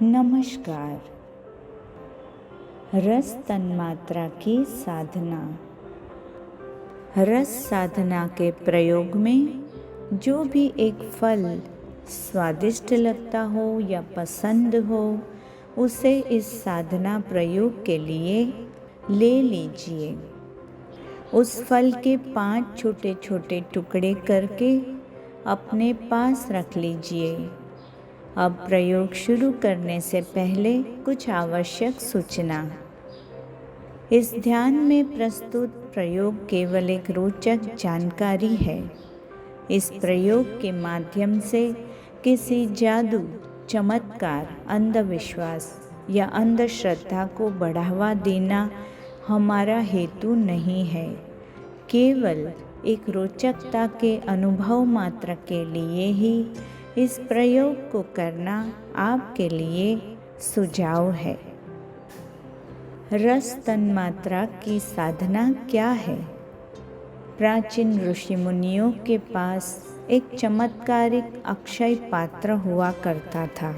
नमस्कार। रस तन्मात्रा की साधना। रस साधना के प्रयोग में जो भी एक फल स्वादिष्ट लगता हो या पसंद हो, उसे इस साधना प्रयोग के लिए ले लीजिए। उस फल के 5 छोटे छोटे टुकड़े करके अपने पास रख लीजिए। अब प्रयोग शुरू करने से पहले कुछ आवश्यक सूचना। इस ध्यान में प्रस्तुत प्रयोग केवल एक रोचक जानकारी है। इस प्रयोग के माध्यम से किसी जादू, चमत्कार, अंधविश्वास या अंधश्रद्धा को बढ़ावा देना हमारा हेतु नहीं है। केवल एक रोचकता के अनुभव मात्र के लिए ही इस प्रयोग को करना आपके लिए सुझाव है। रस तन्मात्रा की साधना क्या है? प्राचीन ऋषि मुनियों के पास एक चमत्कारिक अक्षय पात्र हुआ करता था।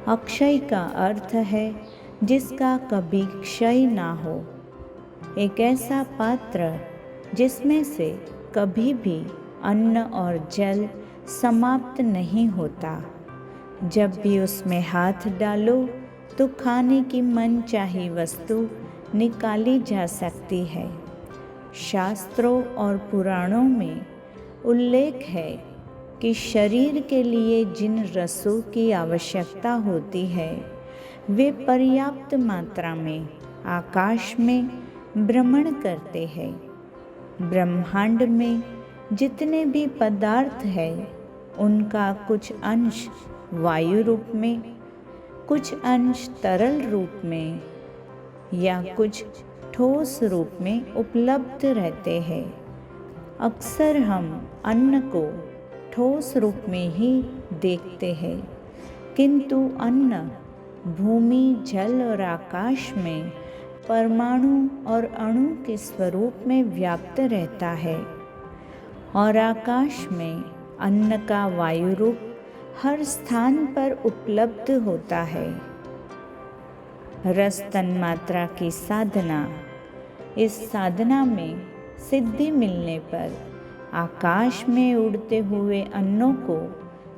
अक्षय का अर्थ है जिसका कभी क्षय ना हो। एक ऐसा पात्र जिसमें से कभी भी अन्न और जल समाप्त नहीं होता। जब भी उसमें हाथ डालो तो खाने की मनचाही वस्तु निकाली जा सकती है। शास्त्रों और पुराणों में उल्लेख है कि शरीर के लिए जिन रसों की आवश्यकता होती है, वे पर्याप्त मात्रा में आकाश में भ्रमण करते हैं। ब्रह्मांड में जितने भी पदार्थ हैं, उनका कुछ अंश वायु रूप में, कुछ अंश तरल रूप में या कुछ ठोस रूप में उपलब्ध रहते हैं। अक्सर हम अन्न को ठोस रूप में ही देखते हैं, किंतु अन्न भूमि, जल और आकाश में परमाणु और अणु के स्वरूप में व्याप्त रहता है और आकाश में अन्न का वायु रूप हर स्थान पर उपलब्ध होता है। रस तन्मात्रा की साधना। इस साधना में सिद्धि मिलने पर आकाश में उड़ते हुए अन्नों को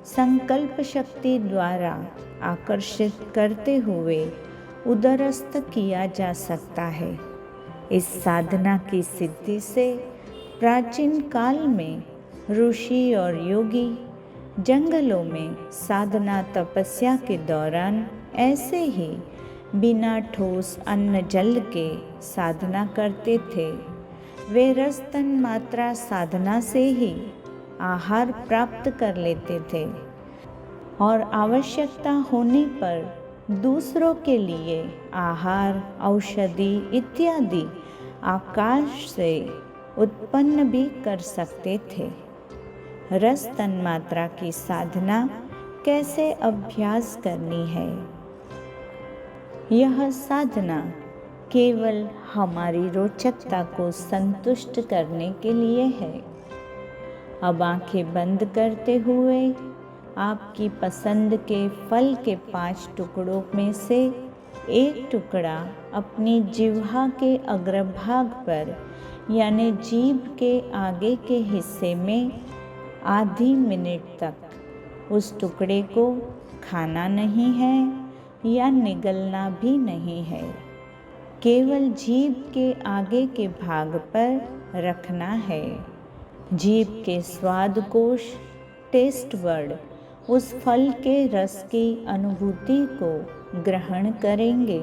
संकल्प शक्ति द्वारा आकर्षित करते हुए उदरस्थ किया जा सकता है। इस साधना की सिद्धि से प्राचीन काल में ऋषि और योगी जंगलों में साधना तपस्या के दौरान ऐसे ही बिना ठोस अन्न जल के साधना करते थे। वे रस तन्मात्रा साधना से ही आहार प्राप्त कर लेते थे और आवश्यकता होने पर दूसरों के लिए आहार, औषधि इत्यादि आकाश से उत्पन्न भी कर सकते थे। रस तन्मात्रा की साधना कैसे अभ्यास करनी है? यह साधना केवल हमारी रोचकता को संतुष्ट करने के लिए है। अब आंखें बंद करते हुए आपकी पसंद के फल के 5 टुकड़ों में से एक टुकड़ा अपनी जिह्वा के अग्रभाग पर यानी जीभ के आगे के हिस्से में आधी मिनट तक उस टुकड़े को खाना नहीं है या निगलना भी नहीं है। केवल जीभ के आगे के भाग पर रखना है। जीभ के स्वाद कोश, टेस्ट बर्ड उस फल के रस की अनुभूति को ग्रहण करेंगे,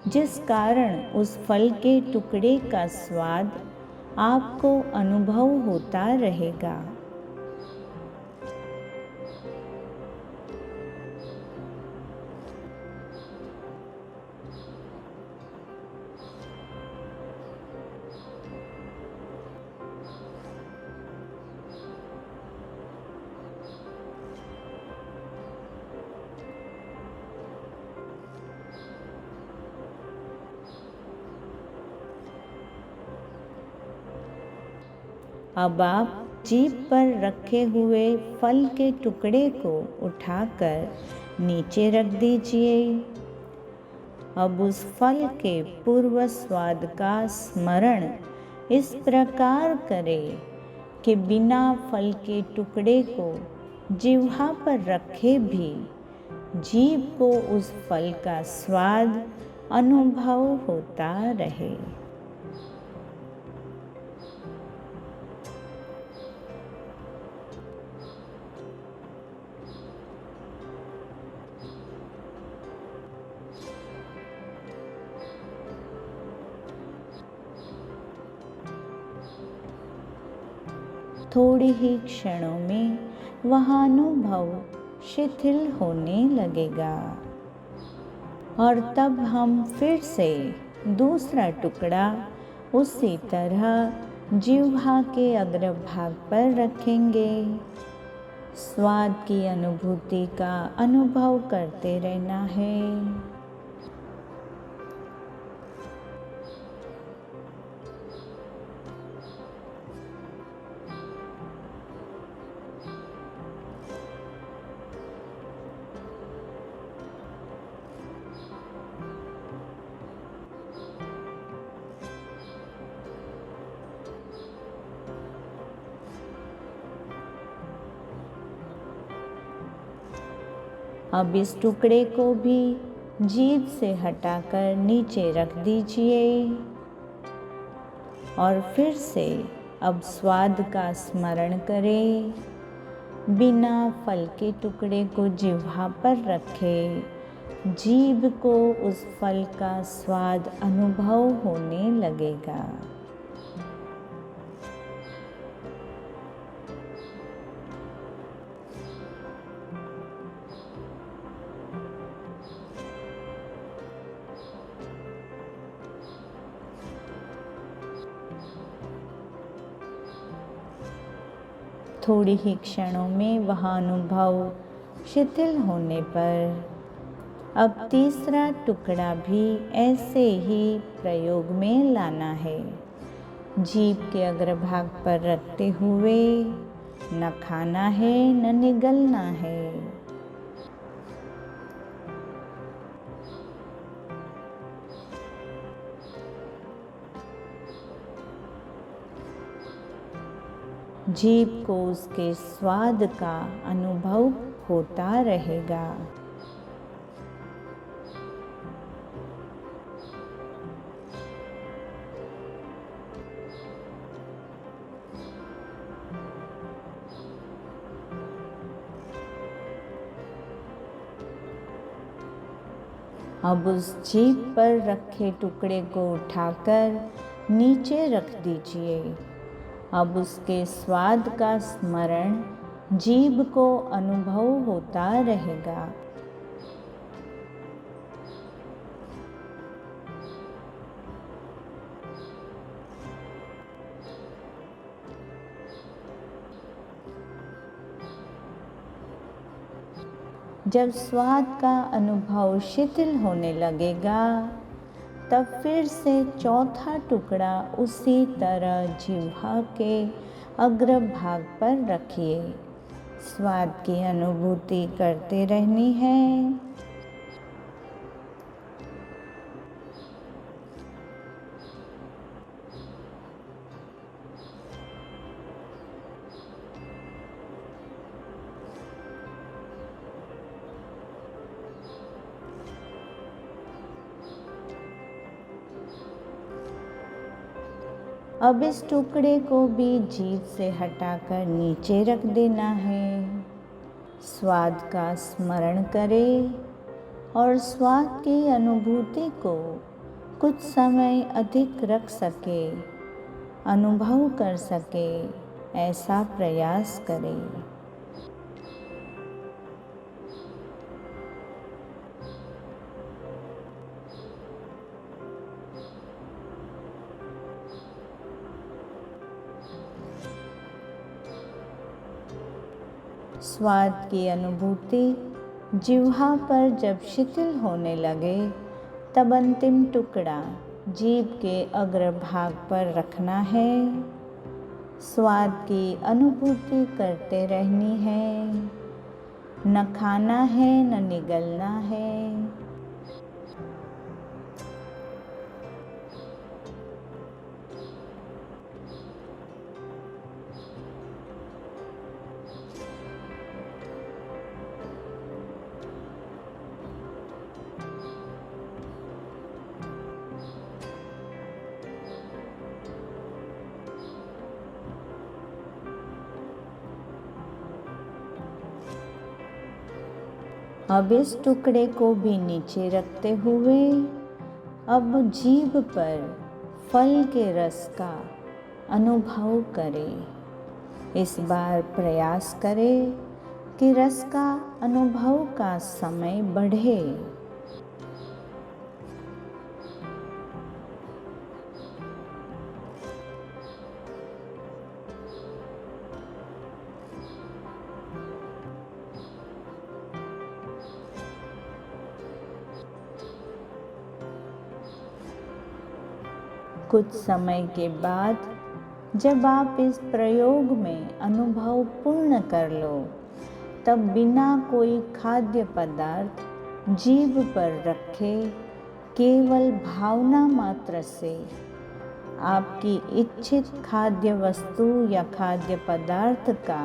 जिस कारण उस फल के टुकड़े का स्वाद आपको अनुभव होता रहेगा। अब आप जीभ पर रखे हुए फल के टुकड़े को उठाकर नीचे रख दीजिए। अब उस फल के पूर्व स्वाद का स्मरण इस प्रकार करें कि बिना फल के टुकड़े को जिह्वा पर रखे भी जीभ को उस फल का स्वाद अनुभव होता रहे। थोड़ी ही क्षणों में वह अनुभव शिथिल होने लगेगा और तब हम फिर से दूसरा टुकड़ा उसी तरह जिह्वा के अग्रभाग पर रखेंगे। स्वाद की अनुभूति का अनुभव करते रहना है। अब इस टुकड़े को भी जीभ से हटाकर नीचे रख दीजिए और फिर से अब स्वाद का स्मरण करें। बिना फल के टुकड़े को जिह्वा पर रखे जीभ को उस फल का स्वाद अनुभव होने लगेगा। थोड़ी ही क्षणों में वह अनुभव शिथिल होने पर अब तीसरा टुकड़ा भी ऐसे ही प्रयोग में लाना है। जीभ के अग्रभाग पर रखते हुए न खाना है न निगलना है। जीभ को उसके स्वाद का अनुभव होता रहेगा। अब उस जीभ पर रखे टुकड़े को उठाकर नीचे रख दीजिए। अब उसके स्वाद का स्मरण जीभ को अनुभव होता रहेगा। जब स्वाद का अनुभव शिथिल होने लगेगा तब फिर से चौथा टुकड़ा उसी तरह जिह्वा के अग्रभाग पर रखिए। स्वाद की अनुभूति करते रहनी है। अब इस टुकड़े को भी जीभ से हटाकर नीचे रख देना है। स्वाद का स्मरण करें और स्वाद की अनुभूति को कुछ समय अधिक रख सके, अनुभव कर सके, ऐसा प्रयास करें। स्वाद की अनुभूति जिह्वा पर जब शिथिल होने लगे तब अंतिम टुकड़ा जीभ के अग्रभाग पर रखना है। स्वाद की अनुभूति करते रहनी है। न खाना है न निगलना है। अब इस टुकड़े को भी नीचे रखते हुए अब जीभ पर फल के रस का अनुभव करें। इस बार प्रयास करें कि रस का अनुभव का समय बढ़े। कुछ समय के बाद जब आप इस प्रयोग में अनुभव पूर्ण कर लो, तब बिना कोई खाद्य पदार्थ जीभ पर रखे केवल भावना मात्र से आपकी इच्छित खाद्य वस्तु या खाद्य पदार्थ का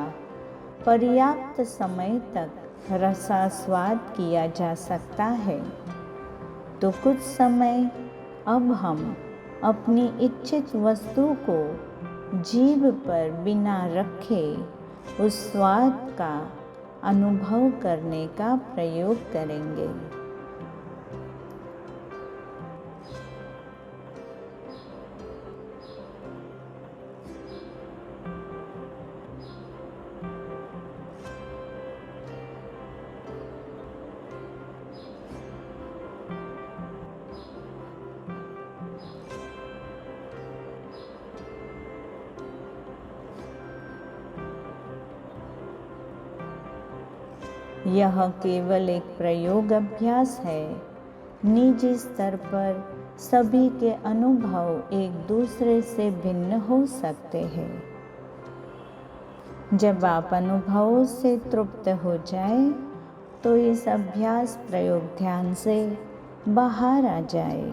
पर्याप्त समय तक रसास्वाद किया जा सकता है। तो कुछ समय अब हम अपनी इच्छित वस्तु को जीभ पर बिना रखे उस स्वाद का अनुभव करने का प्रयोग करेंगे। यह केवल एक प्रयोग अभ्यास है। निजी स्तर पर सभी के अनुभव एक दूसरे से भिन्न हो सकते हैं। जब आप अनुभवों से तृप्त हो जाए तो इस अभ्यास प्रयोग ध्यान से बाहर आ जाए।